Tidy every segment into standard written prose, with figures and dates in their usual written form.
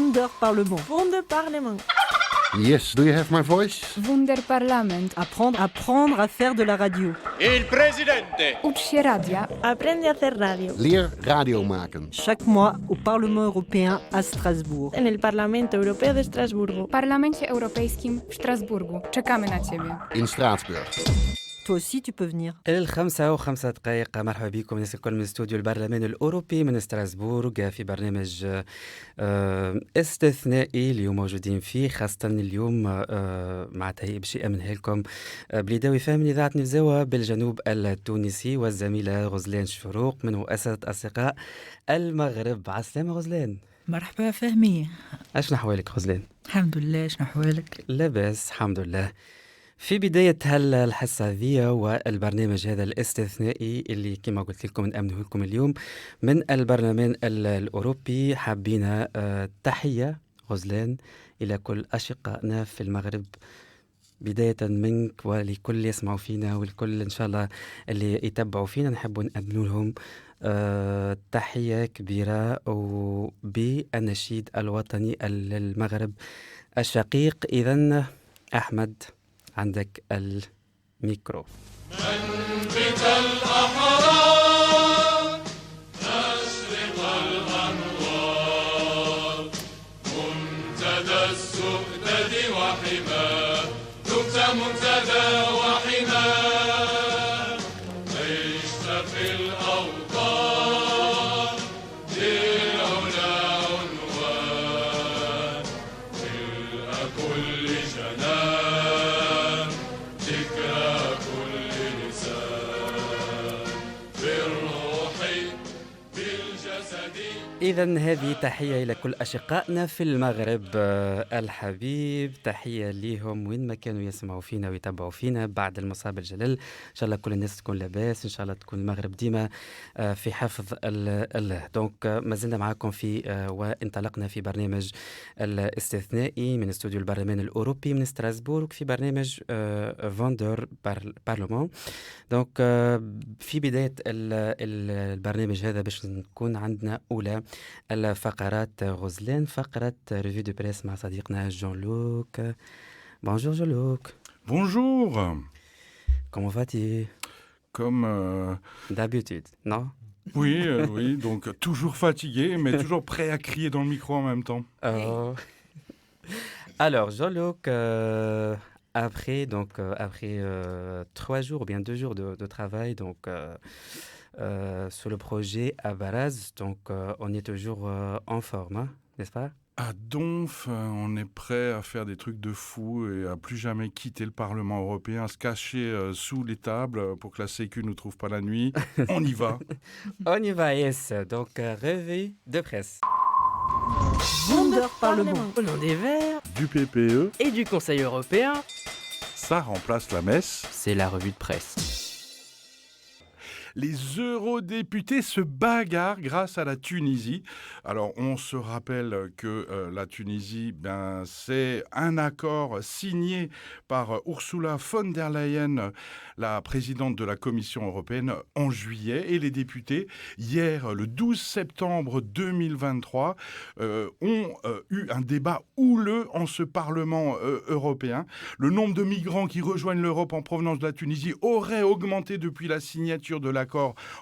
Wunderparlement. Wunderparlement. Yes, do you have my voice? Wunderparlament. Apprendre à faire de la radio. Il presidente. Ucz się radia. Aprende a hacer radio. Leer radio maken. Chaque mois au Parlement européen à Strasbourg. En el Parlamento Europeo de Estrasburgo. W Parlamencie Europejskim w Strasburgu. Czekamy na Ciebie. In Straatsburg. Toi aussi, tu peux venir. 5:05 مرحبا بكم الناس الكل من استوديو البرلمان الأوروبي من ستراسبورغ في برنامج استثنائي اليوم موجودين فيه خاصة اليوم مع تهيئ بشيء منها لكم بليداوي فهم من إذاعة نفزاوة بالجنوب التونسي والزميلة غزلان شروق من مؤسسة أصدقاء المغرب. عسلامة غزلان. مرحبا فهمي. أشنو أحوالك غزلان؟ الحمد لله، شنو أحوالك؟ لاباس الحمد لله. في بداية الحصة هذه والبرنامج هذا الاستثنائي اللي كما قلت لكم نأمنه لكم اليوم من البرلمان الأوروبي حابين تحية غزلان إلى كل أشقائنا في المغرب بداية منك ولكل اللي يسمعوا فينا والكل إن شاء الله اللي يتبعوا فينا نحب نقدم لهم تحية كبيرة بالنشيد الوطني للمغرب الشقيق. إذن أحمد عندك الميكرو. منبت الأحرار مشرق الأنوار منتدى السؤدد وحماه دمت منتدى وحماه عشت في الأوطان للعلا عنوان ملء كل جنان ذكرى كل لسان بالروح بالجسد. إذن هذه تحية إلى كل أشقائنا في المغرب الحبيب، تحية ليهم وين ما كانوا يسمعوا فينا ويتابعوا فينا بعد المصاب الجلل. إن شاء الله كل الناس تكون لاباس، إن شاء الله تكون المغرب ديما في حفظ الله. دونك ما زلنا معكم في وانطلقنا في برنامج الاستثنائي من استوديو البرلمان الأوروبي من ستراسبورغ في برنامج فوندر بارلمان. دونك في بداية البرنامج هذا باش نكون عندنا أولى الفقرات غزلان، فقرة ريفيو دو بريس مع صديقنا جون لوك. Bonjour Jean Luc. Bonjour. Comment vas-tu? Comme d'habitude, non? Oui, oui, donc toujours fatigué, mais toujours prêt à crier dans le micro en même temps. Alors Jean-Luc, après 3 jours ou bien 2 jours de travail, donc sur le projet à Varaz, donc on est toujours en forme, hein, n'est-ce pas? À Donf, on est prêt à faire des trucs de fou et à plus jamais quitter le Parlement européen, à se cacher sous les tables pour que la Sécu ne nous trouve pas la nuit. On y va. On y va, yes. Donc, revue de presse. Wunderparlement. Au nom des Verts Du PPE, et du Conseil européen, ça remplace la messe. C'est la revue de presse. Les eurodéputés se bagarrent grâce à la Tunisie. Alors, on se rappelle que la Tunisie, c'est un accord signé par Ursula von der Leyen, la présidente de la Commission européenne, en juillet. Et les députés, hier, le 12 septembre 2023, ont eu un débat houleux en ce Parlement européen. Le nombre de migrants qui rejoignent l'Europe en provenance de la Tunisie aurait augmenté depuis la signature de l'accord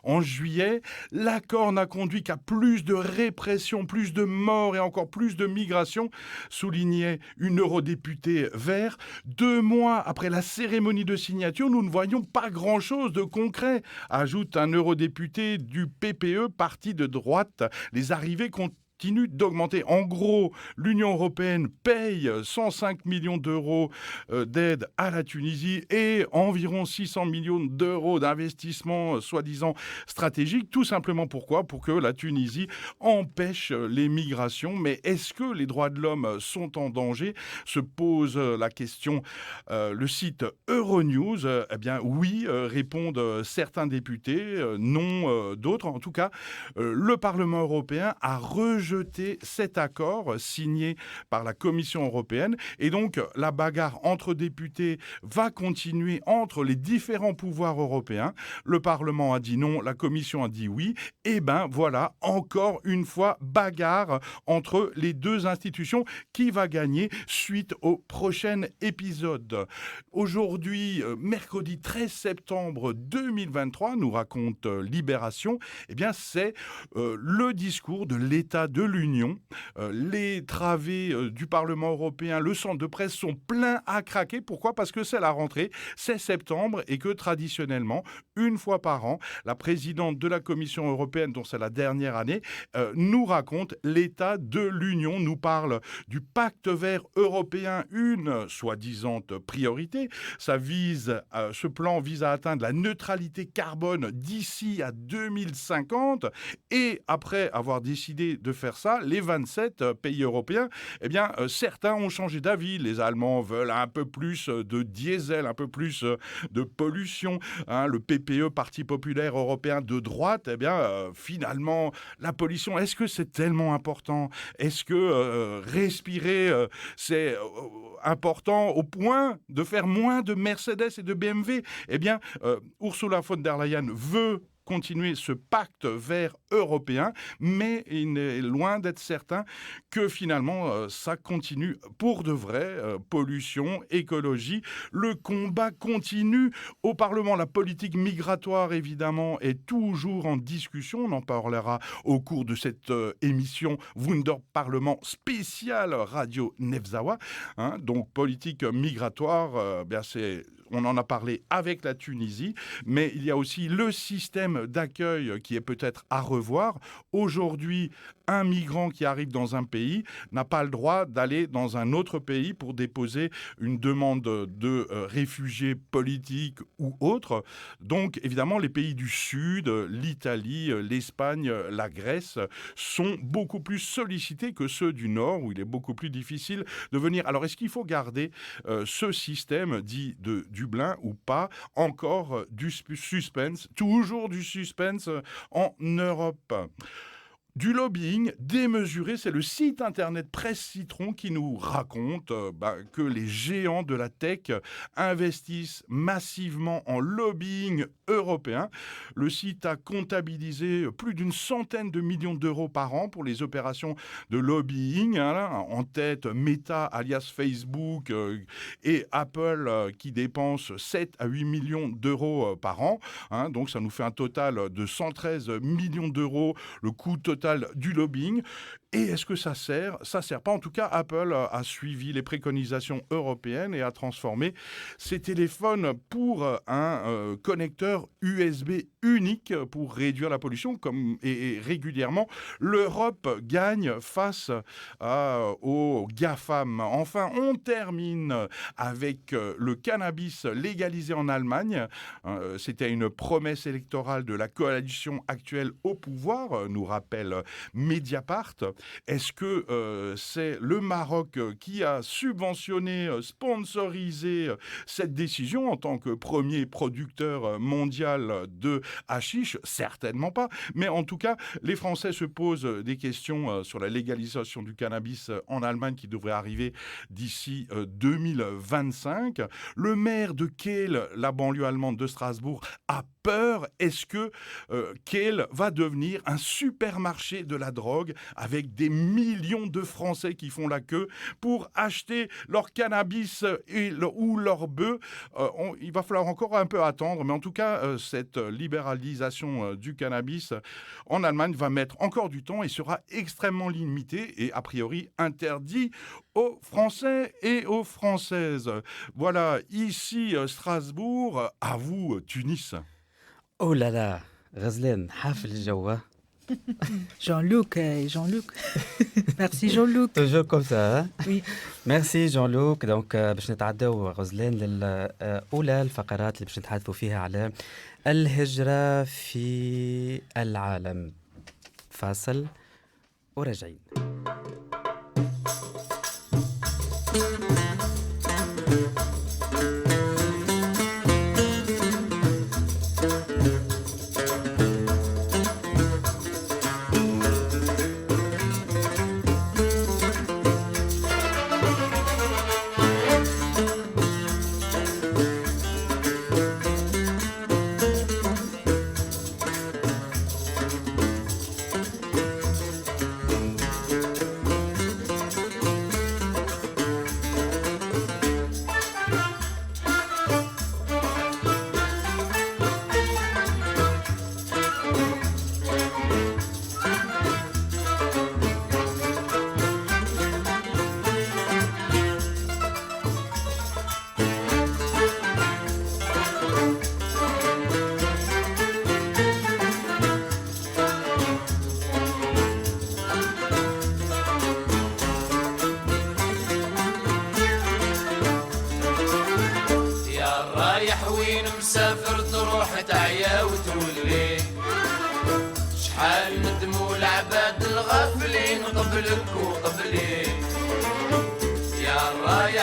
en juillet. L'accord n'a conduit qu'à plus de répression, plus de morts et encore plus de migration, soulignait une eurodéputée vert. 2 mois après la cérémonie de signature, nous ne voyons pas grand-chose de concret, ajoute un eurodéputé du PPE, parti de droite. Les arrivées continuent d'augmenter. En gros, l'Union européenne paye 105 millions d'euros d'aide à la Tunisie et environ 600 millions d'euros d'investissement soi-disant stratégique. Tout simplement pourquoi? Pour que la Tunisie empêche les migrations. Mais est-ce que les droits de l'homme sont en danger? Se pose la question. Le site Euronews, eh bien oui, répondent certains députés, non d'autres. En tout cas, le Parlement européen a rejeté rejeter cet accord signé par la Commission européenne. Et donc, la bagarre entre députés va continuer entre les différents pouvoirs européens. Le Parlement a dit non, la Commission a dit oui. Et ben voilà, encore une fois, bagarre entre les deux institutions. Qui va gagner suite au prochain épisode? Aujourd'hui, mercredi 13 septembre 2023, nous raconte Libération, eh bien c'est le discours de l'État de l'Union. Les travées du Parlement européen, le centre de presse sont pleins à craquer. Pourquoi? Parce que c'est la rentrée, c'est septembre et que traditionnellement, une fois par an, la présidente de la Commission européenne, dont c'est la dernière année, nous raconte l'état de l'Union, nous parle du pacte vert européen, une soi-disant priorité. Ce plan vise à atteindre la neutralité carbone d'ici à 2050. Et après avoir décidé de faire ça, les 27 pays européens, eh bien, certains ont changé d'avis. Les Allemands veulent un peu plus de diesel, un peu plus de pollution. Le PPE, Parti populaire européen de droite, eh bien, finalement, la pollution, est-ce que c'est tellement important? Est-ce que respirer, c'est important au point de faire moins de Mercedes et de BMW? Eh bien, Ursula von der Leyen veut continuer ce pacte vert européen, mais il est loin d'être certain que finalement ça continue pour de vrai. Pollution, écologie, le combat continue au Parlement. La politique migratoire, évidemment, est toujours en discussion. On en parlera au cours de cette émission Wunder Parlement spéciale Radio Nevzawa. Donc, politique migratoire, on en a parlé avec la Tunisie, mais il y a aussi le système d'accueil qui est peut-être à revoir. Aujourd'hui, un migrant qui arrive dans un pays n'a pas le droit d'aller dans un autre pays pour déposer une demande de réfugié politique ou autre. Donc, évidemment, les pays du Sud, l'Italie, l'Espagne, la Grèce, sont beaucoup plus sollicités que ceux du Nord, où il est beaucoup plus difficile de venir. Alors, est-ce qu'il faut garder ce système dit de Dublin ou pas? Encore du suspense, toujours du suspense en Europe. Du lobbying démesuré, c'est le site internet Presse Citron qui nous raconte que les géants de la tech investissent massivement en lobbying européen. Le site a comptabilisé plus d'une centaine de millions d'euros par an pour les opérations de lobbying. En tête, Meta, alias Facebook, et Apple qui dépensent 7 à 8 millions d'euros par an. Donc ça nous fait un total de 113 millions d'euros, le coût total du lobbying. Et est-ce que ça sert? Ça sert pas. En tout cas, Apple a suivi les préconisations européennes et a transformé ses téléphones pour un connecteur USB unique pour réduire la pollution. Et régulièrement, l'Europe gagne face aux GAFAM. Enfin, on termine avec le cannabis légalisé en Allemagne. C'était une promesse électorale de la coalition actuelle au pouvoir, nous rappelle Mediapart. Est-ce que c'est le Maroc qui a subventionné, sponsorisé cette décision en tant que premier producteur mondial de hashish? Certainement pas. Mais en tout cas, les Français se posent des questions sur la légalisation du cannabis en Allemagne qui devrait arriver d'ici 2025. Le maire de Kehl, la banlieue allemande de Strasbourg, a peur. Est-ce que Kehl va devenir un supermarché de la drogue avec des millions de Français qui font la queue pour acheter leur cannabis ou leur bœuf? Il va falloir encore un peu attendre, mais en tout cas, cette libéralisation du cannabis en Allemagne va mettre encore du temps et sera extrêmement limitée et a priori interdit aux Français et aux Françaises. Voilà, ici Strasbourg, à vous Tunis. Oh là là, Ghazlan, حافل الجو. Jean-Luc, Merci Jean-Luc. Toujours comme ça, hein? Oui. ميرسي جون لوك. دونك باش نتعداو غزلان للأولى الفقرات اللي باش نتحدثوا فيها على الهجرة في العالم. فاصل وراجعين.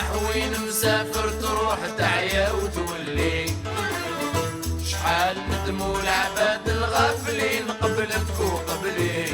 رايح وين مسافر تروح تعيا وتولي شحال ندموا العباد الغافلين قبلك وقبلي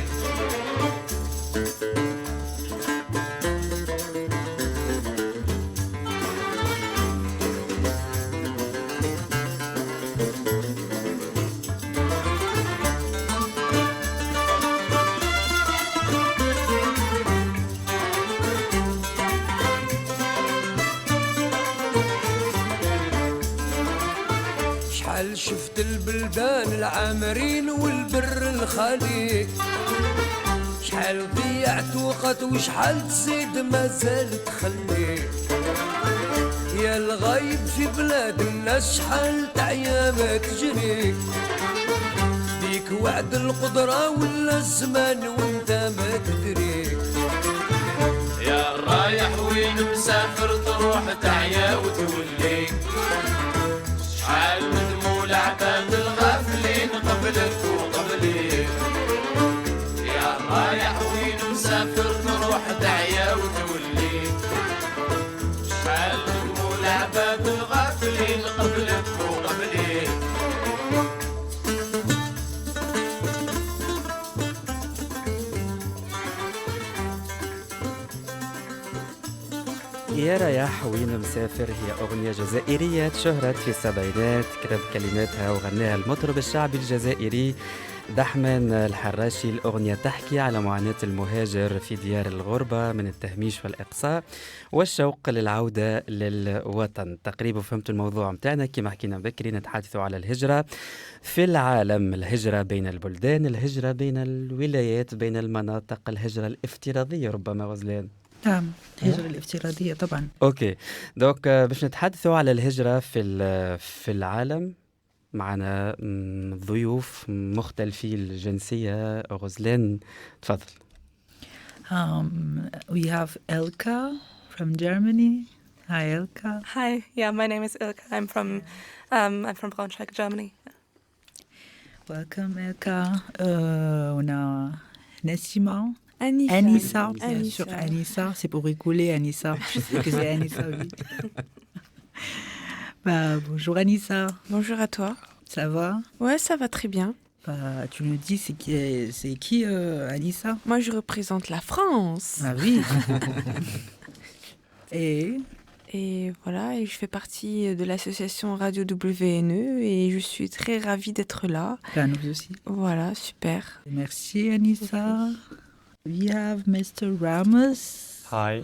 شحال شفت البلدان العامرين والبر الخالي شحال ضيعت وقت وشحال تزيد مازال تخلي يا الغايب في بلاد الناس شحال تعيا ما تجري بيك وعد القدرة ولا الزمان وانت ما تدري يا رايح وين مسافر تروح تعيا وتولي شحال ندموا العباد الغافلين قبلك وقبلي يا رايح وين مسافر تروح تعيا وتولي شحال ندموا العباد الغافلين قبلك وقبلي يا رياح وين مسافر هي أغنية جزائرية شهرت في السبعينات، كتب كلماتها وغناها المطرب الشعبي الجزائري دحمان الحراشي. الأغنية تحكي على معاناة المهاجر في ديار الغربة من التهميش والإقصاء والشوق للعودة للوطن. تقريبا فهمت الموضوع متاعنا كما حكينا بكري، نتحدث على الهجرة في العالم، الهجرة بين البلدان، الهجرة بين الولايات، بين المناطق، الهجرة الافتراضية ربما غزلان. نعم، الهجرة الافتراضية طبعا. اوكي دوك باش نتحدثوا على الهجرة في العالم. معنا ضيوف مختلفي الجنسية. غزلان تفضل. We have Elka from Germany. Hi Elka. Hi, yeah, my name is Ilka. I'm from Braunschweig, Germany. Welcome Elka. On a Nassima. Anissa. Anissa, bien Anissa. sûr, Anissa, c'est pour rigoler, Anissa. Je sais que c'est Anissa, oui. Bonjour Anissa, Bonjour à toi. ça va? Ouais, ça va très bien. Tu nous dis, c'est qui Anissa? Moi, je représente la France. Ah oui. Et voilà, et je fais partie de l'association Radio WNE et je suis très ravie d'être là. Nous aussi. Voilà, super. Merci Anissa. We have Mr. Ramos. Hi,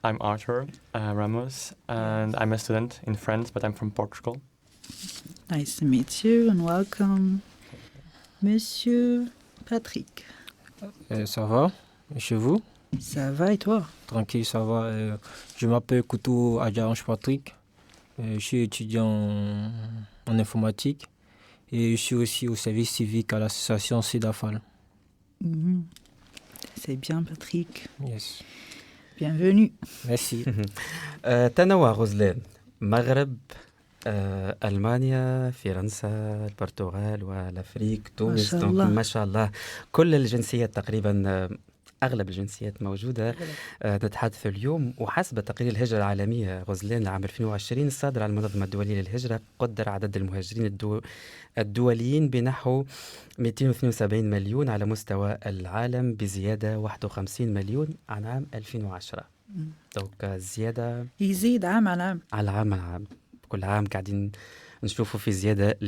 I'm Arthur Ramos, and I'm a student in France, but I'm from Portugal. Nice to meet you and welcome. Monsieur Patrick. Ça va? Et chez vous? Ça va et toi? Tranquille, ça va. Je m'appelle Koutou Adjarange Patrick. Je suis étudiant en informatique et je suis aussi au service civique à l'association SIDAFAL. C'est bien Patrick. Yes. Bienvenue. Merci. تنوع غزلان، مغرب، ألمانيا، فرنسا، البرتغال والأفريق، تونس. ما شاء الله. ما شاء الله كل الجنسيات تقريبا، أغلب الجنسيات موجودة. نتحدث اليوم وحسب تقرير الهجرة العالمية غزلان لعام 2020 الصادر على المنظمة الدولية للهجرة، قدر عدد المهاجرين الدوليين بنحو 272 مليون على مستوى العالم، بزيادة 51 مليون عن عام 2010. دوك زيادة يزيد عام عن عام. على عام كل عام قاعدين نشوفوا في زيادة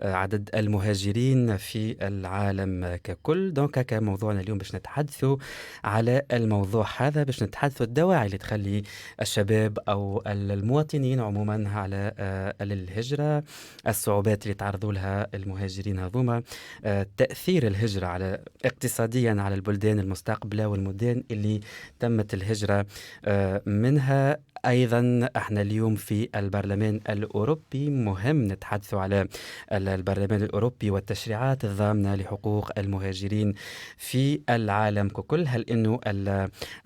لعدد المهاجرين في العالم ككل. دونك هكا موضوعنا اليوم باش نتحدثوا على الموضوع هذا، باش نتحدثوا الدواعي اللي تخلي الشباب أو المواطنين عموما على الهجرة، الصعوبات اللي تعرضوا لها المهاجرين هذوما، تأثير الهجرة على اقتصاديا على البلدان المستقبلة والمدن اللي تمت الهجرة منها. أيضا احنا اليوم في البرلمان الأوروبي، مهم نتحدث على البرلمان الأوروبي والتشريعات الضامنة لحقوق المهاجرين في العالم ككل. هل إنه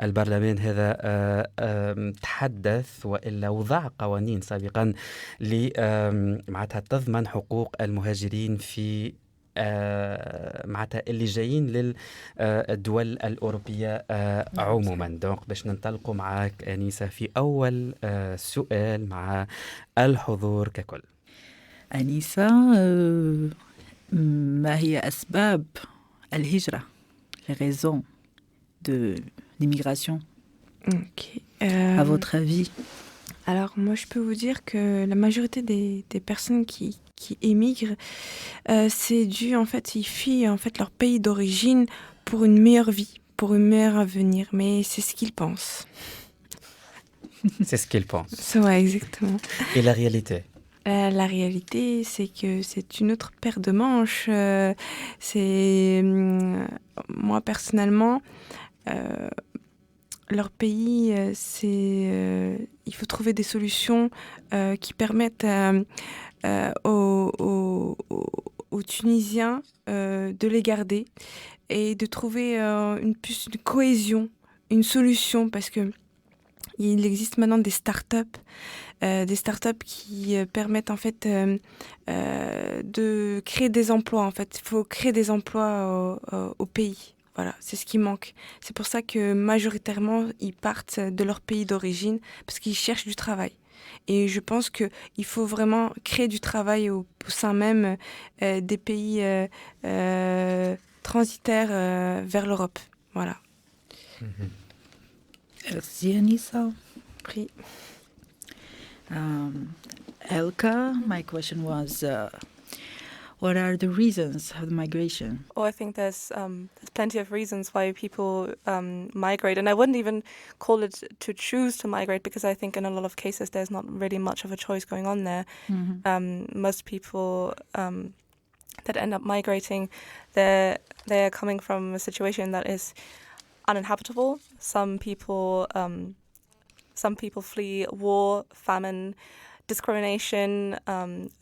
البرلمان هذا تحدث وإلا وضع قوانين سابقا معناتها تضمن حقوق المهاجرين في معناتها اللي جايين للدول الأوروبية عموما. دونك باش ننطلقوا معاك أنيسة في أول سؤال مع الحضور ككل. أنيسة، ما هي أسباب الهجرة les raisons de l'immigration à votre avis? Alors moi je peux vous dire que la majorité des personnes qui émigrent, c'est dû en fait, ils fuient en fait leur pays d'origine pour une meilleure vie, pour un meilleur avenir, mais c'est ce qu'ils pensent. C'est ce qu'ils pensent. Ouais, exactement. Et la réalité? La réalité, c'est que c'est une autre paire de manches. Moi, personnellement, leur pays, il faut trouver des solutions qui permettent aux Tunisiens de les garder et de trouver une cohésion, une solution, parce que il existe maintenant des startups qui permettent en fait de créer des emplois. En fait, il faut créer des emplois au pays. Voilà, c'est ce qui manque. C'est pour ça que majoritairement ils partent de leur pays d'origine parce qu'ils cherchent du travail. Et je pense que il faut vraiment créer du travail au sein même des pays transitaires vers l'Europe. Voilà. Merci Anissa. Pris. Elka, my question was, what are the reasons of the migration? Oh, I think there's plenty of reasons why people migrate, and I wouldn't even call it to choose to migrate, because I think in a lot of cases there's not really much of a choice going on there. Mm-hmm. Most people that end up migrating, they're coming from a situation that is uninhabitable. Some people flee war, famine, discrimination,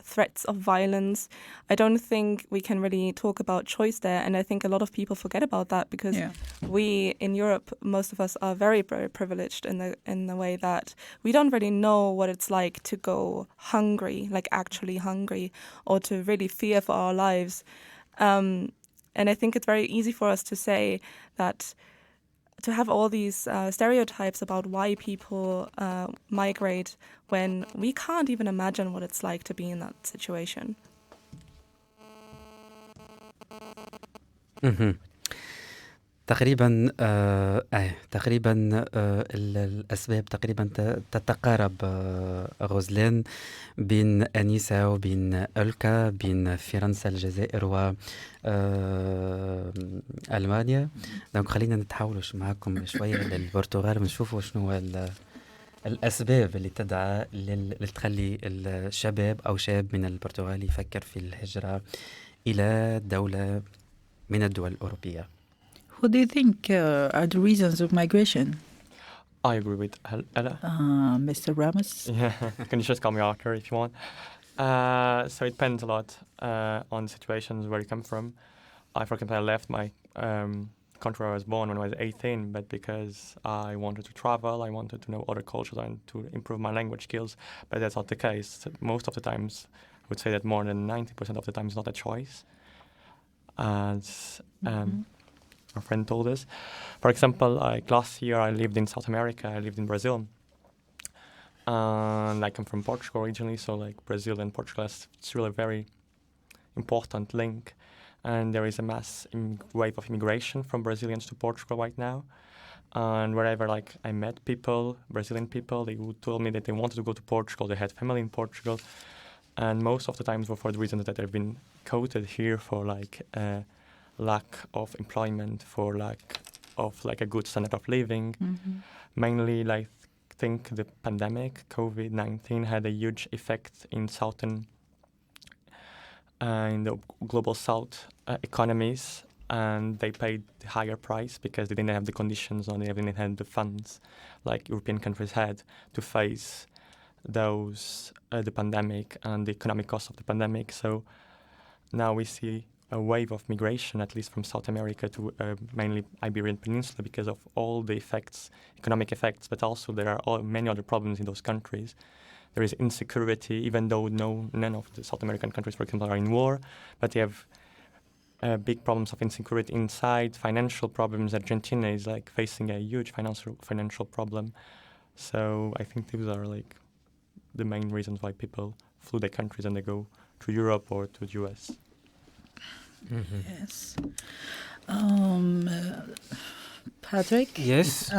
threats of violence. I don't think we can really talk about choice there, and I think a lot of people forget about that, because we in Europe, most of us are very, very privileged in the way that we don't really know what it's like to go hungry, like actually hungry, or to really fear for our lives. And I think it's very easy for us to say that, to have all these stereotypes about why people migrate, when we can't even imagine what it's like to be in that situation. تقريبا الأسباب تقريبا تتقارب غزلان بين أنيسة وبين ألكا، بين فرنسا الجزائر وألمانيا. دونك خلينا نتحولش معكم شوية للبرتغال ونشوفوا شنو هو الأسباب اللي تدعى لتخلي الشباب أو شاب من البرتغال يفكر في الهجرة إلى دولة من الدول الأوروبية. What do you think are the reasons of migration? I agree with Ella. Mr. Ramos? Yeah, can you just call me Arthur if you want? So it depends a lot on situations where you come from. For example, I left my country where I was born when I was 18, but because I wanted to travel, I wanted to know other cultures and to improve my language skills, but that's not the case. Most of the times, I would say that more than 90% of the time is not a choice. As our friend told us. For example, like last year I lived in South America, I lived in Brazil. And I come from Portugal originally, so like Brazil and Portugal, it's really a very important link. And there is a mass wave of immigration from Brazilians to Portugal right now. And wherever like I met people, Brazilian people, they would tell me that they wanted to go to Portugal, they had family in Portugal. And most of the times were for the reason that they've been quoted here for like lack of employment, for lack of like a good standard of living. Mm-hmm. Mainly, like, I think the pandemic, COVID-19, had a huge effect in in the global south economies, and they paid the higher price because they didn't have the conditions or they didn't have the funds like European countries had to face those the pandemic and the economic cost of the pandemic. So now we see a wave of migration, at least from South America to mainly Iberian Peninsula, because of all the effects, economic effects, but also there are many other problems in those countries. There is insecurity, even though none of the South American countries, for example, are in war, but they have big problems of insecurity inside, financial problems. Argentina is like facing a huge financial problem. So I think those are like the main reasons why people flew their countries and they go to Europe or to the US. Yes. Patrick? Yes.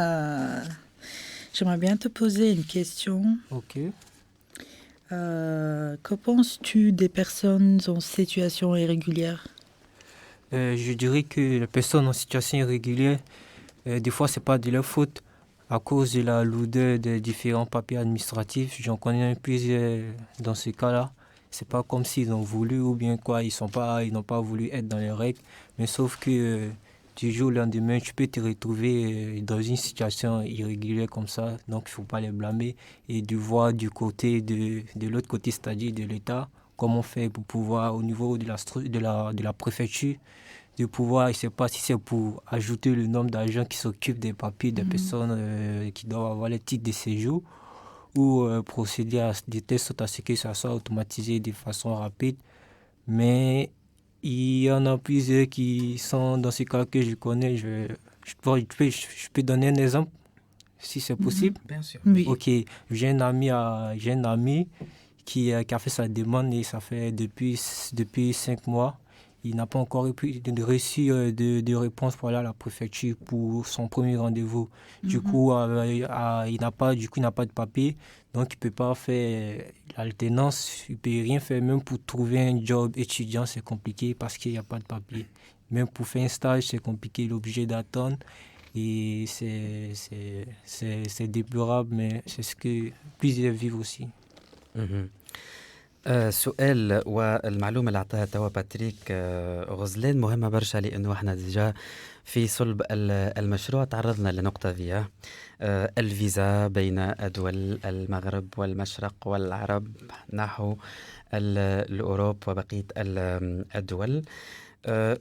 J'aimerais bien te poser une question. Ok. Que penses-tu des personnes en situation irrégulière? Je dirais que les personnes en situation irrégulière, des fois, c'est pas de leur faute. À cause de la lourdeur des différents papiers administratifs, j'en connais plusieurs dans ce cas-là. C'est pas comme s'ils ont voulu ou bien quoi, ils n'ont pas voulu être dans les règles. Mais sauf que du jour au lendemain, tu peux te retrouver dans une situation irrégulière comme ça. Donc, il ne faut pas les blâmer et de voir du côté de l'autre côté, c'est-à-dire de l'État, comment on fait pour pouvoir, au niveau de la préfecture, de pouvoir, je ne sais pas si c'est pour ajouter le nombre d'agents qui s'occupent des papiers des personnes qui doivent avoir les titres de séjour ou procéder à des tests à ce que ça soit automatisé de façon rapide. Mais il y en a plusieurs qui sont dans ce cas que je connais. Je peux donner un exemple, si c'est possible. Bien sûr. Oui. Ok, j'ai un ami qui a fait sa demande et ça fait depuis 5 mois. Il n'a pas encore reçu de réponse pour aller à la préfecture pour son premier rendez-vous. Du coup, il n'a pas de papier, donc il ne peut pas faire l'alternance, il ne peut rien faire. Même pour trouver un job étudiant, c'est compliqué parce qu'il n'y a pas de papier. Même pour faire un stage, c'est compliqué, il est obligé d'attendre. Et c'est déplorable, mais c'est ce que plusieurs vivent aussi. سؤال والمعلومة اللي أعطاها توا باتريك غزلان مهمة برشا لأنه احنا ديجا في صلب المشروع تعرضنا لنقطة ذي الفيزا بين دول المغرب والمشرق والعرب نحو الأوروب وبقية الدول.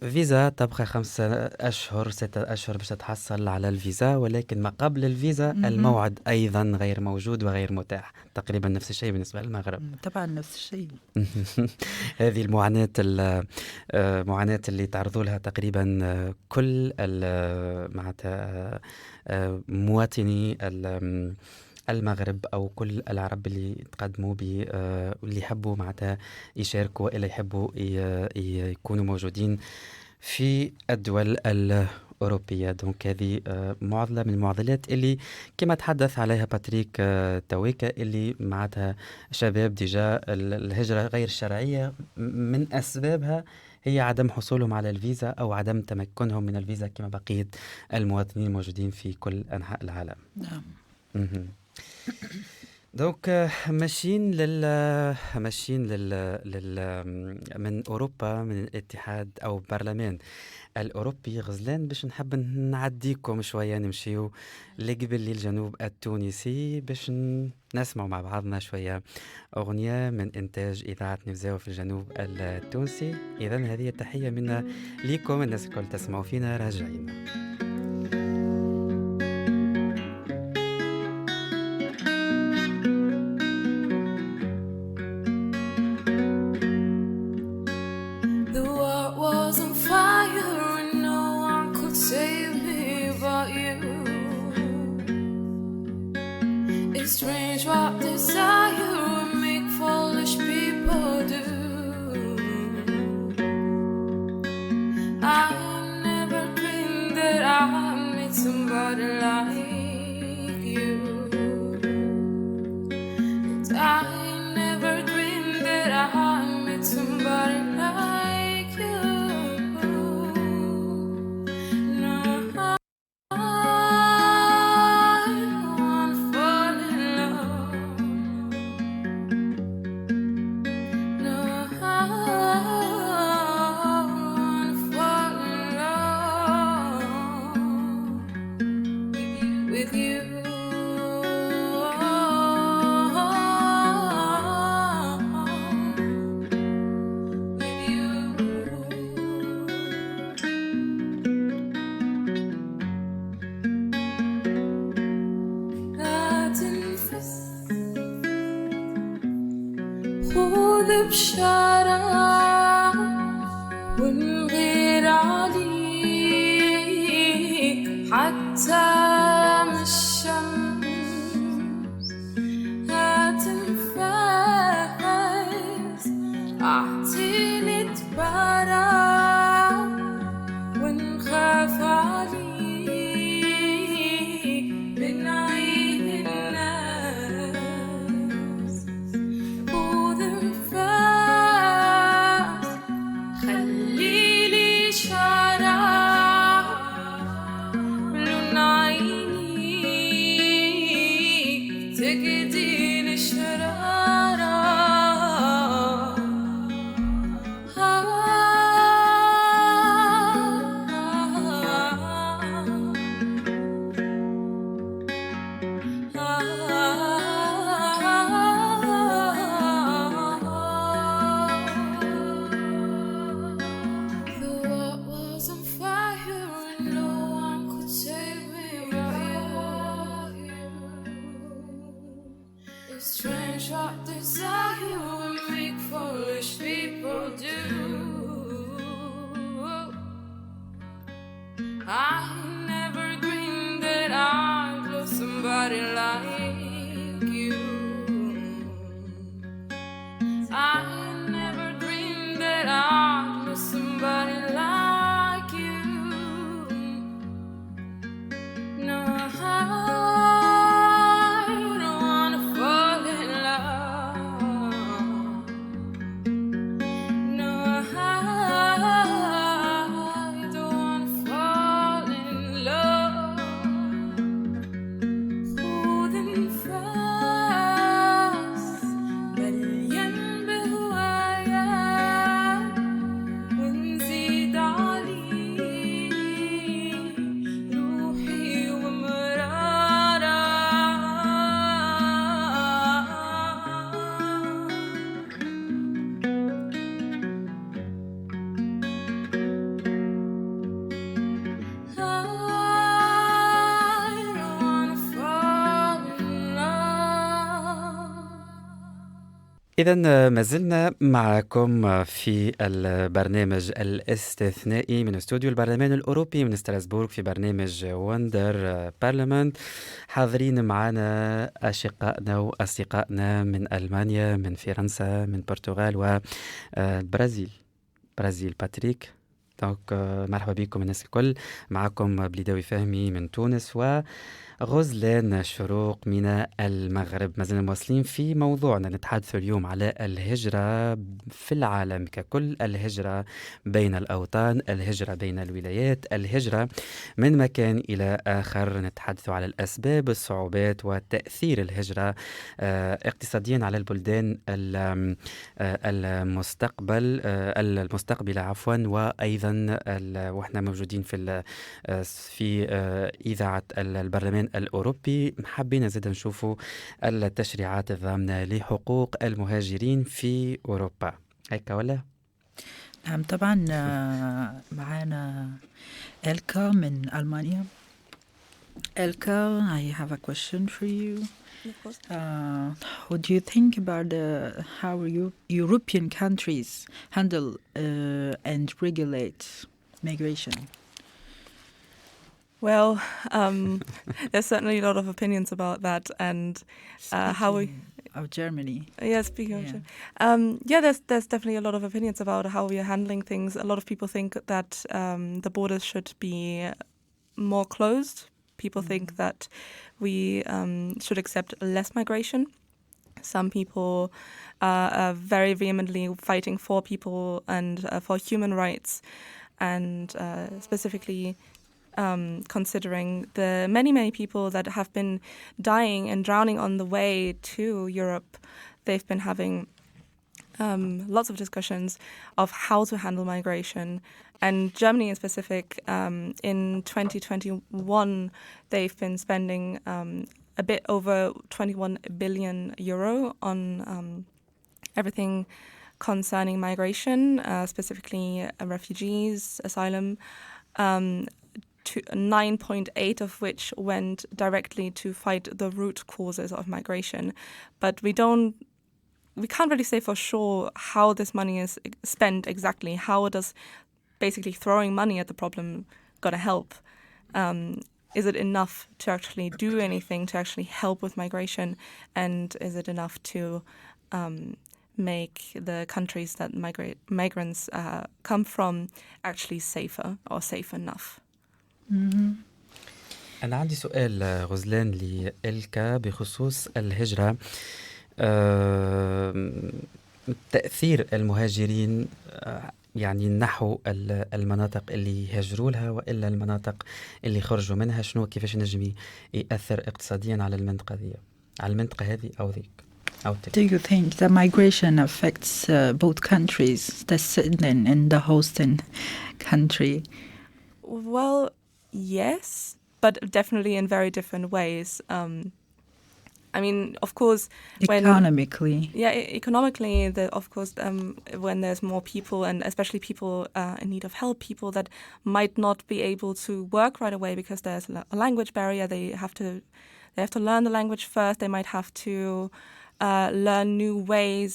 فيزا تبقى 5 أشهر 6 أشهر باش تتحصل على الفيزا، ولكن ما قبل الفيزا الموعد أيضا غير موجود وغير متاح. تقريبا نفس الشيء بالنسبة للمغرب. طبعا نفس الشيء. هذه المعاناة اللي تعرضوا لها تقريبا كل معناتها مواطني المغرب أو كل العرب اللي تقدموا واللي يحبوا معناتها يشاركوا إلا يحبوا يكونوا موجودين في الدول الأوروبية. دونك هذه معضلة من المعضلات اللي كما تحدث عليها باتريك تويكا اللي معناتها شباب ديجا الهجرة غير الشرعية من أسبابها هي عدم حصولهم على الفيزا أو عدم تمكنهم من الفيزا كما بقية المواطنين الموجودين في كل أنحاء العالم. نعم. دونك ماشيين من أوروبا من الاتحاد أو البرلمان الأوروبي غزلان باش نحب نعديكم شوية نمشيو لقبل للجنوب التونسي باش نسمعوا مع بعضنا شوية أغنية من إنتاج إذاعة نفزاو في الجنوب التونسي. إذن هذه التحية منا ليكم الناس الكل تسمعوا فينا راجعين. Strange what desire will make foolish people do. I never dreamed that I'd meet somebody like you. And I never dreamed that I'd meet somebody like you. بشارة ونغير سهام الشمس هتنفاس أعطيني تبارك ونخاف عليك من عين الناس خذ انفاس خليلي شراب لون عينيك تقدي الشرارة The world was on fire and no one could save me but you. It's strange what desire will make foolish people do. I never dreamed that I'd love somebody like you. I never dreamed that I'd love somebody like you. No, I don't wanna fall in love. No, I don't wanna fall in love. خذ انفاس مليان بهوايا ونزيد عليه روحي ومرارة I don't wanna fall in love. إذا ما زلنا معكم في البرنامج الاستثنائي من استوديو البرلمان الأوروبي من ستراسبورغ في برنامج وندر بارلمنت. حاضرين معنا أشقائنا وأصدقائنا من ألمانيا، من فرنسا، من البرتغال والبرازيل. برازيل باتريك. دونك مرحبا بكم الناس الكل. معكم بليداوي فهمي من تونس وغزلان شروق من المغرب. ما زلنا مواصلين في موضوعنا، نتحدث اليوم على الهجرة في العالم ككل، الهجرة بين الأوطان، الهجرة بين الولايات، الهجرة من مكان إلى آخر. نتحدث على الأسباب، الصعوبات وتأثير الهجرة اقتصاديا على البلدان المستقبلة عفوا. وأيضا وإحنا موجودين في إذاعة البرلمان الأوروبي حابين زيدا نشوفوا التشريعات الضامنة لحقوق المهاجرين في أوروبا. هيك ولا؟ نعم طبعا. معنا إلكا من ألمانيا. إلكا, I have a question for you. What do you think about how European countries handle and regulate migration? Well, there's certainly a lot of opinions about that, and how we. Of Germany. Yeah, speaking of Germany. There's definitely a lot of opinions about how we are handling things. A lot of people think that the borders should be more closed. People think that we should accept less migration. Some people are very vehemently fighting for people and for human rights, and specifically considering the many people that have been dying and drowning on the way to Europe. They've been having lots of discussions of how to handle migration. And Germany in specific, in 2021, they've been spending a bit over 21 billion euro on everything concerning migration, specifically refugees, asylum, 9.8 of which went directly to fight the root causes of migration. But we can't really say for sure how this money is spent exactly. How does basically throwing money at the problem going to help? is it enough to actually do anything to actually help with migration, and is it enough to make the countries that migrants come from actually safer or safe enough? أنا عندي سؤال غزلان لإلكا بخصوص الهجرة. تأثير المهاجرين يعني نحو المناطق اللي يهاجروا لها وإلا المناطق اللي خرجوا منها، شنو كيفاش نجم يأثر اقتصاديا على المنطقة هذه أو ذيك أو تلك. Do you think the migration affects both countries, the sending and the hosting country? Well, yes, but definitely in very different ways. I mean, of course, economically. Economically, of course, when there's more people, and especially people in need of help, people that might not be able to work right away because there's a language barrier. They have to learn the language first. They might have to learn new ways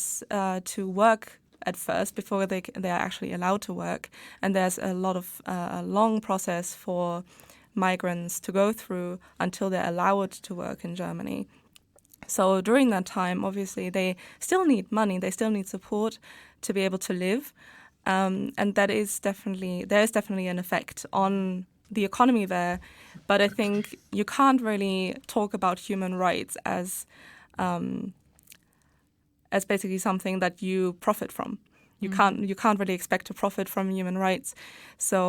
to work at first before they are actually allowed to work. And there's a lot of a long process for migrants to go through until they're allowed to work in Germany. So during that time, obviously, they still need money. They still need support to be able to live. And there is definitely an effect on the economy there. But I think you can't really talk about human rights as basically something that you profit from. You can't really expect to profit from human rights. So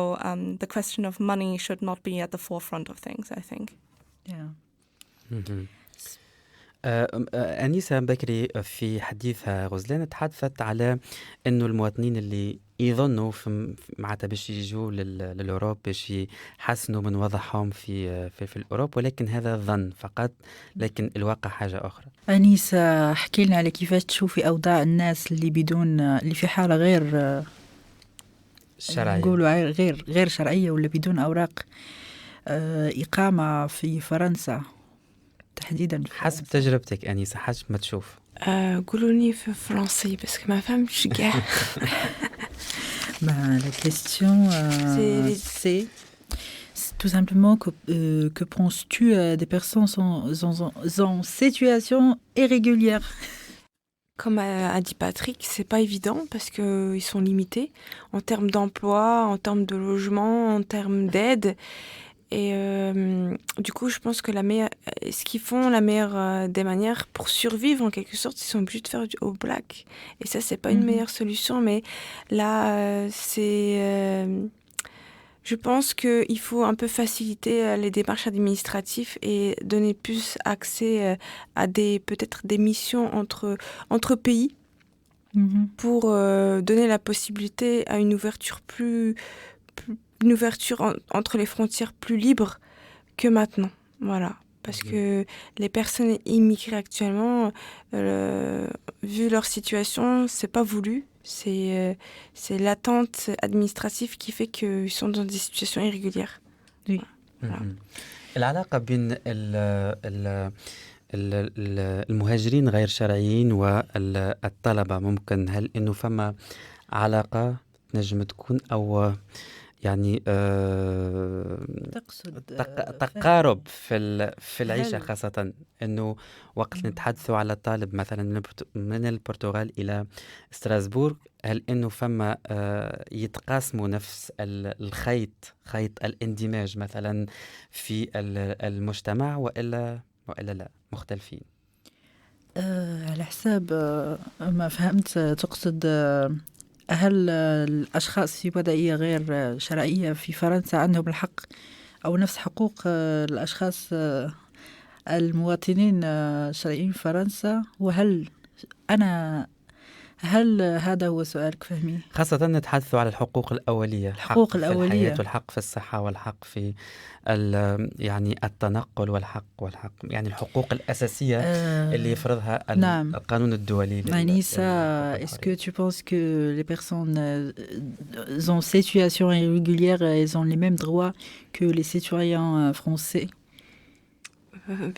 the question of money should not be at the forefront of things, I think. Yeah. أنيسة بكري في حديثها غزلان تحدثت على أنه المواطنين اللي يظنوا معناتها باش يجوا للأوروب باش يحسنوا من وضعهم في الأوروب، ولكن هذا ظن فقط، لكن الواقع حاجة أخرى. أنيسة احكي لنا على كيفاش تشوفي أوضاع الناس اللي في حالة غير شرعية، نقولوا غير شرعية ولا بدون أوراق إقامة في فرنسا تحديدا. حسب تجربتك أنيسة، حسب ما تشوف. قولوني في فرنسي بس ما فهمتش كاع. La question, c'est tout simplement que penses-tu des personnes en situation irrégulière? Comme a dit Patrick, c'est pas évident parce qu'ils sont limités en termes d'emploi, en termes de logement, en termes d'aide. Et du coup, je pense que ce qu'ils font, la meilleure des manières pour survivre, en quelque sorte, ils sont obligés de faire au black. Et ça, c'est pas une meilleure solution, mais là, je pense qu'il faut un peu faciliter les démarches administratives et donner plus accès à peut-être des missions entre pays pour donner la possibilité à une ouverture entre les frontières plus libre que maintenant. Voilà. Parce que les personnes immigrées actuellement, vu leur situation, c'est pas voulu. C'est l'attente administrative qui fait qu'ils sont dans des situations irrégulières. Oui. Voilà. العلاقة بين المهاجرين غير شرعيين والطلبة، ممكن هل إنه فما علاقة نجم تكون أو يعني تقارب في العيشة، خاصة أنه وقت نتحدثوا على طالب مثلا من البرتغال إلى ستراسبورغ، هل أنه فما يتقاسموا نفس خيط الاندماج مثلا في المجتمع وإلا لا مختلفين؟ على حساب ما فهمت تقصد هل الأشخاص في وضعية غير شرعية في فرنسا عندهم الحق أو نفس حقوق الأشخاص المواطنين الشرعيين في فرنسا؟ هل هذا هو سؤالك فهمي؟ خاصة نتحدث على الحقوق الأولية، الحق في الحياة والحق في الصحة والحق في يعني التنقل والحق يعني الحقوق الأساسية اللي يفرضها القانون الدولي. Anissa, est-ce que tu penses que les personnes en situation irrégulière elles ont les mêmes droits que les citoyens français?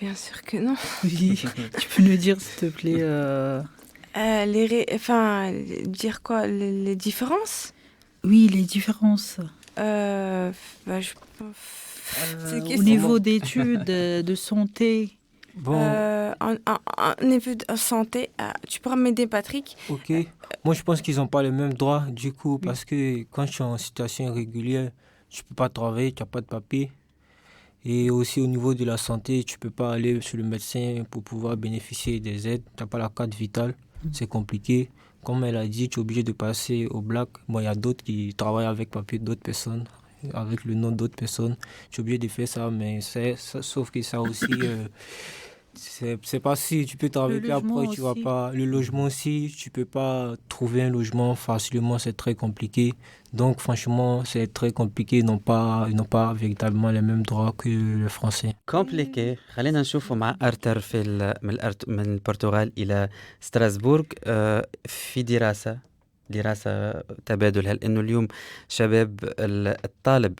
Bien sûr que non. Oui, tu peux nous dire s'il te plaît dire quoi, les différences? Oui, les différences. Au niveau d'études, de santé. Bon, En niveau de santé, tu pourras m'aider, Patrick? ok. Moi, je pense qu'ils n'ont pas les mêmes droits, du coup, parce que quand tu es en situation irrégulière, tu peux pas travailler, tu n'as pas de papier. Et aussi au niveau de la santé, tu peux pas aller chez le médecin pour pouvoir bénéficier des aides. Tu n'as pas la carte vitale, c'est compliqué. Comme elle a dit, tu es obligé de passer au black. Bon, il y a d'autres qui travaillent avec papier d'autres personnes, avec le nom d'autres personnes. Tu es obligé de faire ça, mais sauf que ça aussi, c'est pas si tu peux travailler, puis après tu vas pas. Le logement aussi, tu peux pas trouver un logement facilement, c'est très compliqué. Donc franchement, c'est très compliqué, ils n'ont pas véritablement les mêmes droits que les Français. كومبليكي. خلينا نشوفوا مع أرتر من البرتغال إلى ستراسبورغ في دراسة تبادل. هل إنه اليوم شباب الطالب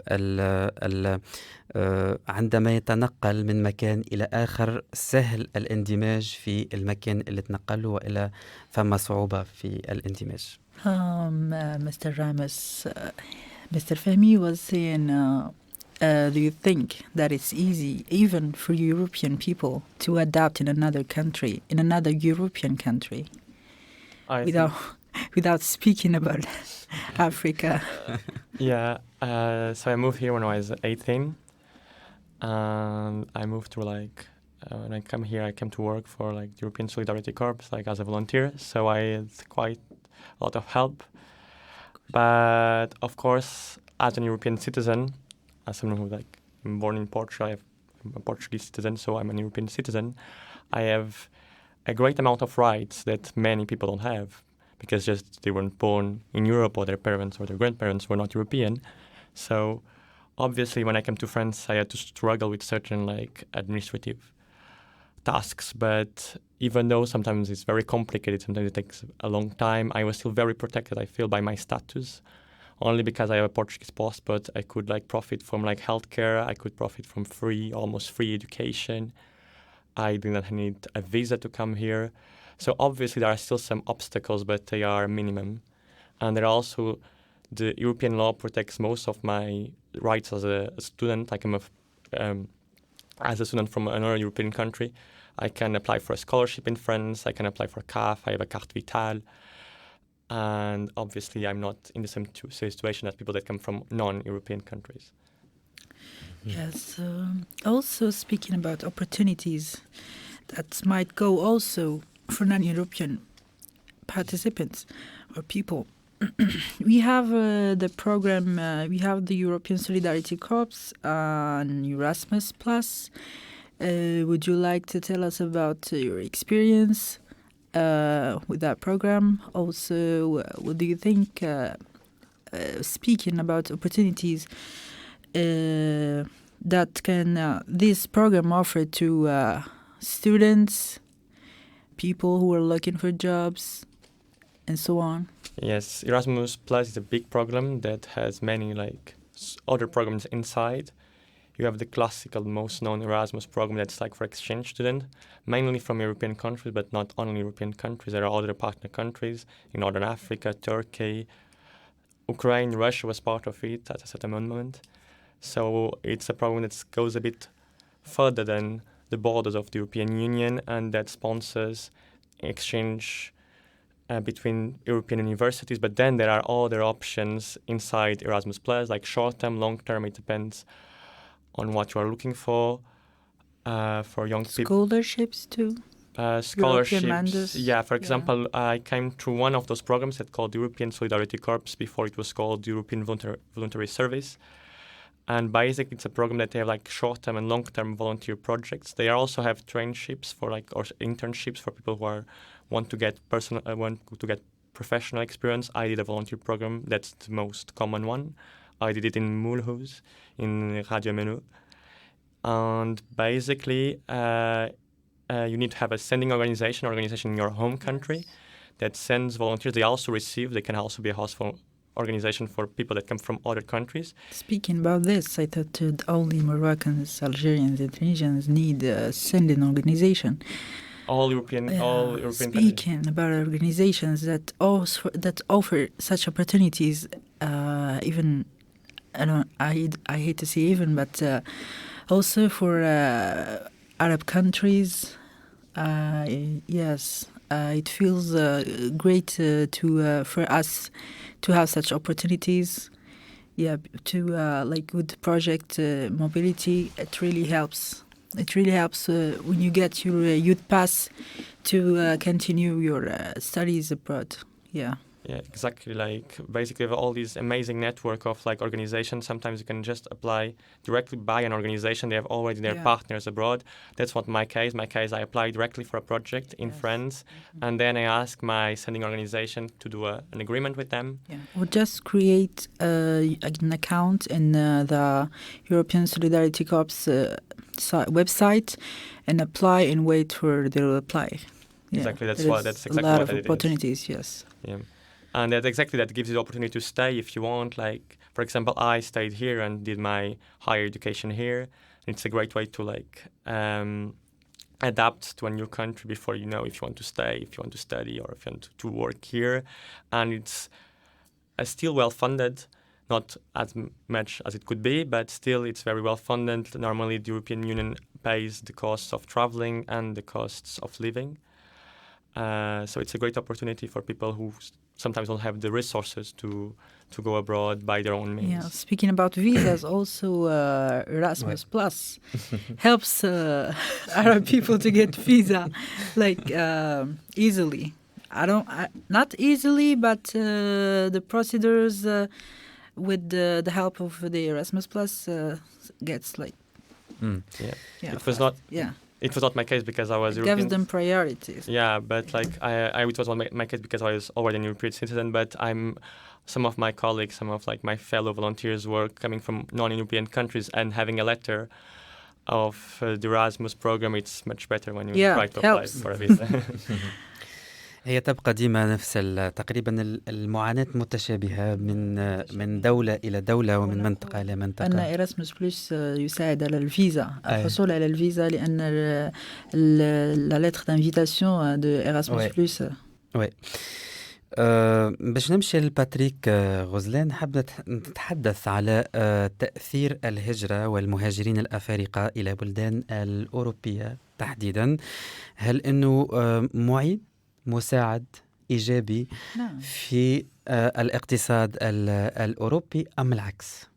عندما يتنقل من مكان إلى آخر سهل الاندماج في المكان اللي تنقله وإلا فما صعوبة في الاندماج؟ Mr. Ramos, Mr. Fahmy was saying, do you think that it's easy, even for European people, to adapt in another country, in another European country, without speaking about Africa? Yeah, so I moved here when I was 18, and I moved to when I come here, I came to work for European Solidarity Corps, as a volunteer, so I had quite a lot of help. But of course, as an European citizen, as someone who's born in Portugal, I'm a Portuguese citizen, so I'm an European citizen, I have a great amount of rights that many people don't have, because just they weren't born in Europe, or their parents or their grandparents were not European. So obviously when I came to France, I had to struggle with certain administrative tasks, but even though sometimes it's very complicated, sometimes it takes a long time, I was still very protected, I feel, by my status. Only because I have a Portuguese passport, I could profit from healthcare, I could profit from almost free education. I did not need a visa to come here. So obviously there are still some obstacles, but they are minimum. And there are also, the European law protects most of my rights as a student. As a student from another European country, I can apply for a scholarship in France, I can apply for CAF, I have a carte vitale. And obviously I'm not in the same situation as people that come from non-European countries. Yes, also speaking about opportunities that might go also for non-European participants or people. We have the program, we have the European Solidarity Corps and Erasmus+. Would you like to tell us about your experience with that program? Also, what do you think, speaking about opportunities that can this program offer to students, people who are looking for jobs, and so on? Yes, Erasmus Plus is a big program that has many other programs inside. You have the classical, most known Erasmus program that's for exchange students, mainly from European countries, but not only European countries. There are other partner countries in Northern Africa, Turkey, Ukraine, Russia was part of it at a certain moment. So it's a program that goes a bit further than the borders of the European Union, and that sponsors exchange between European universities. But then there are other options inside Erasmus+, short-term, long-term, it depends on what you are looking for young people. Scholarships too? Scholarships, yeah. For example, I came through one of those programs that called European Solidarity Corps. Before it was called European Voluntary Service. And basically it's a program that they have short-term and long-term volunteer projects. They also have traineeships or internships for people who want to get professional experience. I did a volunteer program, that's the most common one. I did it in Mulhouse, in Radio Menu. And basically, you need to have a sending organization in your home country that sends volunteers. They can also be a host for organization for people that come from other countries. Speaking about this, I thought only Moroccans, Algerians, and Tunisians need a sending organization. All European speaking countries. About organizations that offer such opportunities, even I hate to say even, but also for Arab countries, yes, it feels great for us to have such opportunities. Yeah, to like with project mobility, it really helps. It really helps when you get your youth pass to continue your studies abroad. Yeah. Yeah, exactly. Like basically, with all these amazing network of like organizations, sometimes you can just apply directly by an organization. They have already their partners abroad. That's what my case. I applied directly for a project in France, and then I asked my sending organization to do an agreement with them. Yeah, or just create an account in the European Solidarity Corps website and apply and wait for their reply. Yeah, Exactly. That's exactly a lot what of I did. opportunities. Yes. Yeah. And that gives you the opportunity to stay if you want. Like, for example, I stayed here and did my higher education here. It's a great way to adapt to a new country before you know if you want to stay, if you want to study, or if you want to work here. And it's still well funded, not as much as it could be, but still it's very well funded. Normally, the European Union pays the costs of traveling and the costs of living. So it's a great opportunity for people who sometimes don't have the resources to go abroad by their own means. Yeah, speaking about visas, also Erasmus Plus helps Arab people to get visa like easily. Not easily, but the procedures with the help of the Erasmus Plus gets like. It was not. Yeah. It was not my case because I was It European. gives them priorities. Yeah, but like it was not my case because I was already a European citizen. But some of my colleagues, some of like my fellow volunteers were coming from non-European countries and having a letter of the Erasmus program. It's much better when you try to apply for a visa. هي تبقى ديما نفس تقريبا المعاناة متشابهة من دولة إلى دولة ومن منطقة إلى منطقة. أن إيراسموس بلس يساعد على الفيزا الحصول على الفيزا لأن la lettre d'invitation de Erasmus Plus. Oui. باش نمشي لباتريك غزلان حابة نتحدث على تأثير الهجرة والمهاجرين الأفارقة إلى بلدان الأوروبية تحديدا. هل أنه معين مساعد إيجابي في الاقتصاد الأوروبي أم العكس؟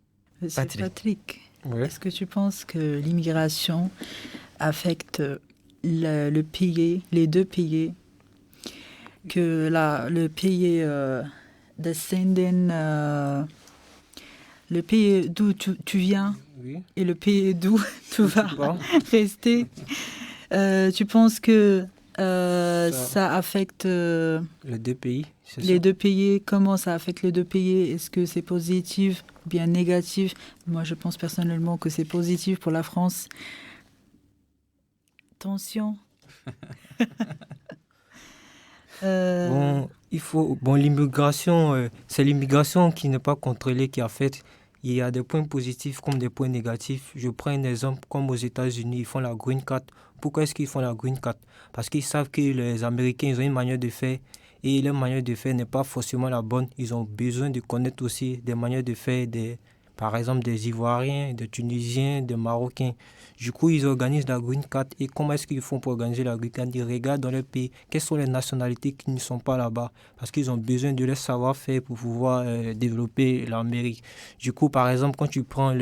Patrick, est-ce que tu penses que l'immigration affecte le pays, les deux pays, que le pays descendant, le pays d'où tu viens et le pays d'où tu vas rester, tu penses que ça affecte les deux pays. Les deux pays, comment ça affecte les deux pays? Est-ce que c'est positif ou bien négatif? Moi, je pense personnellement que c'est positif pour la France. Attention. L'immigration, c'est l'immigration qui n'est pas contrôlée qui affecte. Il y a des points positifs comme des points négatifs. Je prends un exemple comme aux États-Unis, ils font la Green Card. Pourquoi est-ce qu'ils font la Green Card? Parce qu'ils savent que les Américains, ils ont une manière de faire et leur manière de faire n'est pas forcément la bonne. Ils ont besoin de connaître aussi des manières de faire, par exemple des Ivoiriens, des Tunisiens, des Marocains. Du coup, ils organisent la Green Card. Et comment est-ce qu'ils font pour organiser la Green Card? Ils regardent dans leur pays quelles sont les nationalités qui ne sont pas là-bas. Parce qu'ils ont besoin de leur savoir-faire pour pouvoir développer l'Amérique. Du coup, par exemple, quand tu prends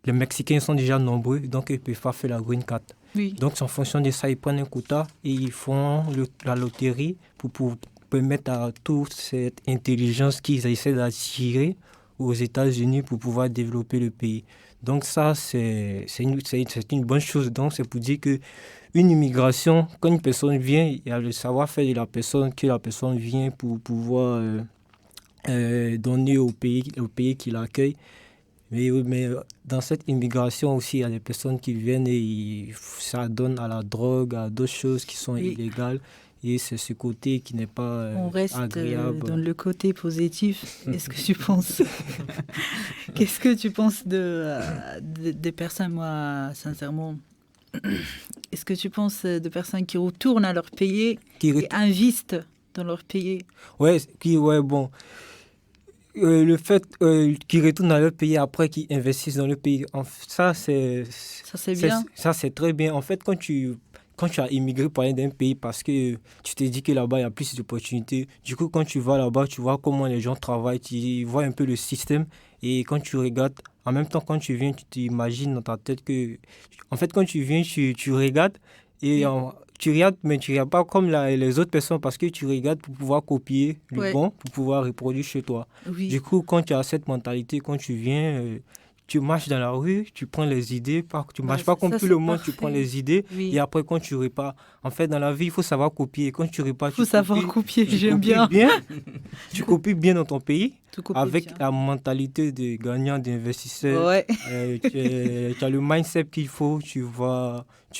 les Mexicains sont déjà nombreux, donc ils ne peuvent pas faire la Green Card. Oui. Donc, en fonction de ça, ils prennent un quota et ils font la loterie pour permettre à toute cette intelligence qu'ils essaient d'attirer aux États-Unis pour pouvoir développer le pays. Donc ça, c'est une bonne chose. Donc c'est pour dire qu'une immigration, quand une personne vient, il y a le savoir-faire de la personne, que la personne vient pour pouvoir donner au pays qui l'accueille. Mais dans cette immigration aussi, il y a des personnes qui viennent et ça donne à la drogue, à d'autres choses qui sont illégales. Et c'est ce côté qui n'est pas agréable. On reste dans le côté positif. Est-ce que tu penses Qu'est-ce que tu penses des personnes, moi, sincèrement? Est-ce que tu penses de personnes qui retournent à leur pays et investissent dans leur pays? Bon. le fait qu'ils retournent dans leur pays après qu'ils investissent dans le pays, ça c'est bien. Ça c'est très bien. En fait, quand tu as immigré pour aller dans un pays parce que tu te dis que là-bas il y a plus d'opportunités, du coup quand tu vas là-bas, tu vois comment les gens travaillent, tu vois un peu le système et quand tu regardes, en même temps quand tu viens, tu t'imagines dans ta tête que, en fait quand tu viens, tu regardes et tu regardes, mais tu ne regardes pas comme les autres personnes parce que tu regardes pour pouvoir copier le bon, pour pouvoir reproduire chez toi. Oui. Du coup, quand tu as cette mentalité, quand tu viens, tu marches dans la rue, tu prends les idées, tu ne marches pas comme tout le monde, tu prends les idées et après quand tu repars. En fait, dans la vie, il faut savoir copier. Quand tu repars, il faut savoir copier, j'aime bien. Tu copies bien dans ton pays avec la mentalité de gagnant, d'investisseur. Ouais. Tu as le mindset qu'il faut, tu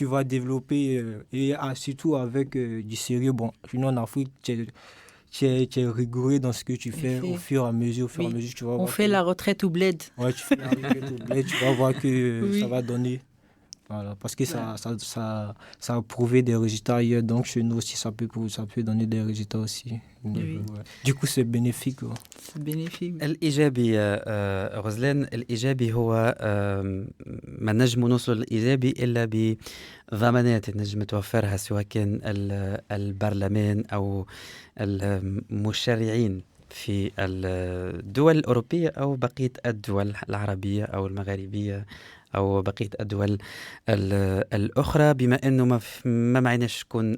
vas développer et surtout avec du sérieux. Bon, sinon en Afrique, tu es rigoureux dans ce que tu fais au fur et à mesure, tu vas voir. On fait la retraite au bled. Ouais, tu fais la retraite au bled, tu vas voir que ça va donner. Voilà, parce que ça a prouvé des résultats ailleurs, donc chez nous aussi, ça peut donner des résultats aussi. Oui. Du coup, c'est bénéfique. C'est bénéfique. الإيجابي غزلان، الإيجابي هو ما نجم نوصل الإيجابي إلا بضمانات نجم توفرها سواء كان البرلمان أو المشرعين في الدول الأوروبية أو بقية الدول العربية أو المغاربية أو بقية الدول الأخرى، بما أنه ما معناش تكون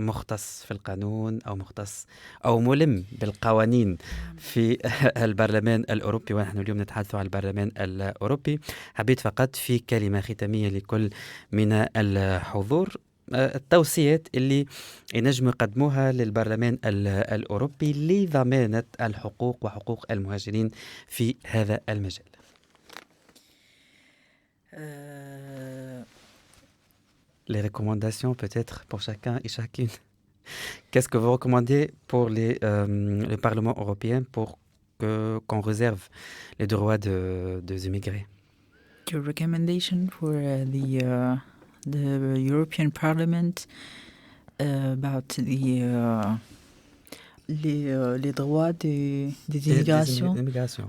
مختص في القانون أو مختص أو ملم بالقوانين في البرلمان الأوروبي، ونحن اليوم نتحدث عن البرلمان الأوروبي. حبيت فقط في كلمة ختامية لكل من الحضور التوصيات اللي ينجموا يقدموها للبرلمان الأوروبي لضمانة الحقوق وحقوق المهاجرين في هذا المجال. Les recommandations peut-être pour chacun et chacune. Qu'est-ce que vous recommandez pour le Parlement européen pour qu'on réserve les droits des immigrés? Your recommendation for the European Parliament about les droits des immigrations,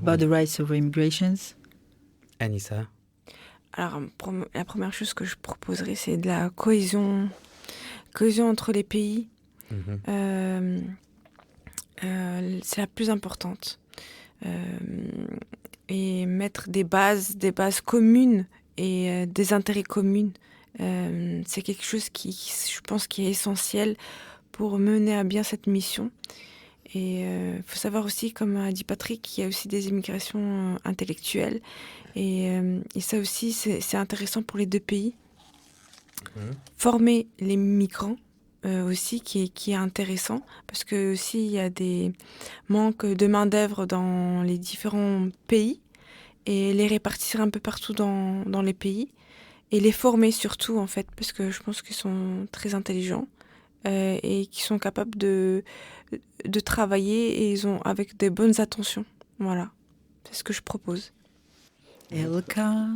about the rights of immigrations. Anissa? Alors, la première chose que je proposerais, c'est de la cohésion entre les pays. C'est la plus importante. Et mettre des bases communes et des intérêts communs. C'est quelque chose qui, je pense, qui est essentiel pour mener à bien cette mission. Et il faut savoir aussi, comme a dit Patrick, qu'il y a aussi des immigrations intellectuelles. Et ça aussi, c'est intéressant pour les deux pays. Former les migrants aussi, qui est intéressant, parce que aussi il y a des manques de main-d'œuvre dans les différents pays, et les répartir un peu partout dans les pays, et les former surtout, en fait, parce que je pense qu'ils sont très intelligents et qu'ils sont capables de travailler, et ils ont avec des bonnes intentions. Voilà, c'est ce que je propose. Elka,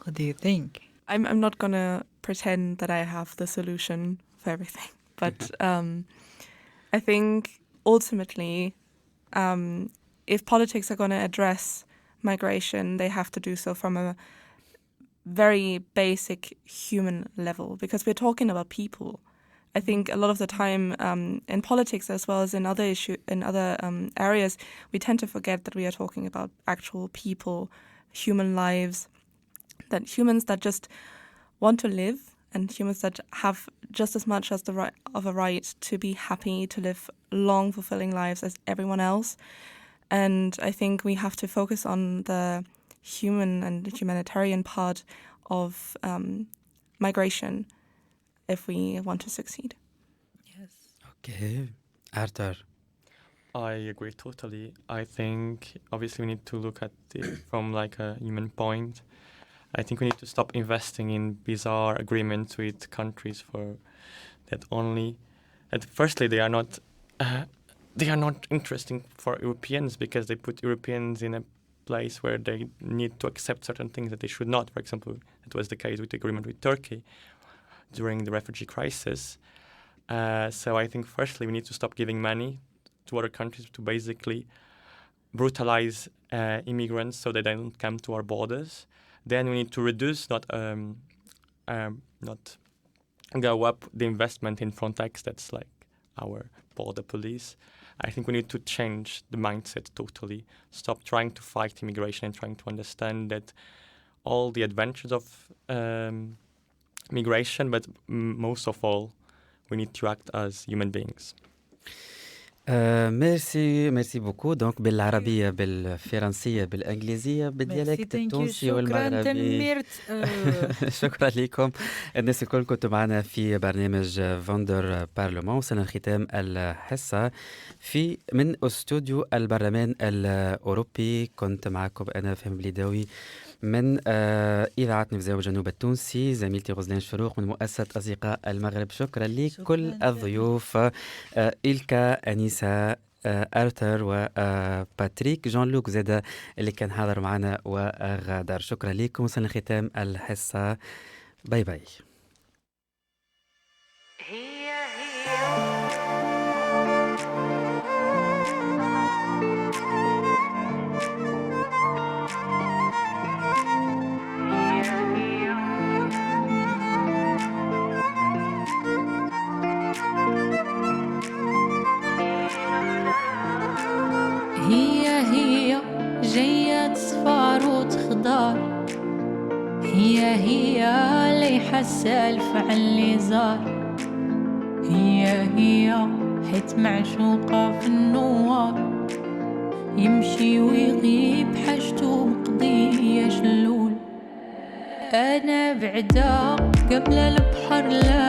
what do you think? I'm not gonna pretend that I have the solution for everything, but I think ultimately, if politics are going to address migration, they have to do so from a very basic human level, because we're talking about people. I think a lot of the time in politics, as well as in other areas, we tend to forget that we are talking about actual people, human lives, that humans that just want to live, and humans that have just as much as the right to be happy, to live long, fulfilling lives as everyone else. And I think we have to focus on the human and humanitarian part of migration if we want to succeed. Yes. Okay. Arthur? I agree totally. I think obviously we need to look at it from like a human point. I think we need to stop investing in bizarre agreements with countries for that only. And firstly, they are not interesting for Europeans, because they put Europeans in a place where they need to accept certain things that they should not. For example, it was the case with the agreement with Turkey during the refugee crisis. So I think firstly we need to stop giving money to other countries to basically brutalize immigrants so that they don't come to our borders. Then we need to reduce, not go up the investment in Frontex. That's like our border police. I think we need to change the mindset totally. Stop trying to fight immigration and trying to understand that all the adventures of migration, but most of all, we need to act as human beings. ميرسي بوكو. دونك بالعربية بالفرنسية بالإنجليزية بالديالكت التونسي والمغربي. شكرا لكم الناس الكل كنتوا معنا في برنامج فوندر بارلمان. وصلنا لختام الحصة من استوديو البرلمان الأوروبي. كنت معكم أنا فهم بليداوي من إذاعة نفزاو الجنوب التونسي، زميلتي غزلان شروق من مؤسسة أصدقاء المغرب. شكرا لكل الضيوف، إلكا، أنيسة، أرثر وباتريك، جون لوك زادا اللي كان حاضر معنا وغادر. شكرا لكم. وصلنا ختام الحصة. باي باي. هي جاية صفار وتخضار، هي اللي حاسة الفعل اللي زار، هي حيت معشوقة في النوار، يمشي ويغيب حاجته مقضية شلول. أنا بعدا قبل البحر لا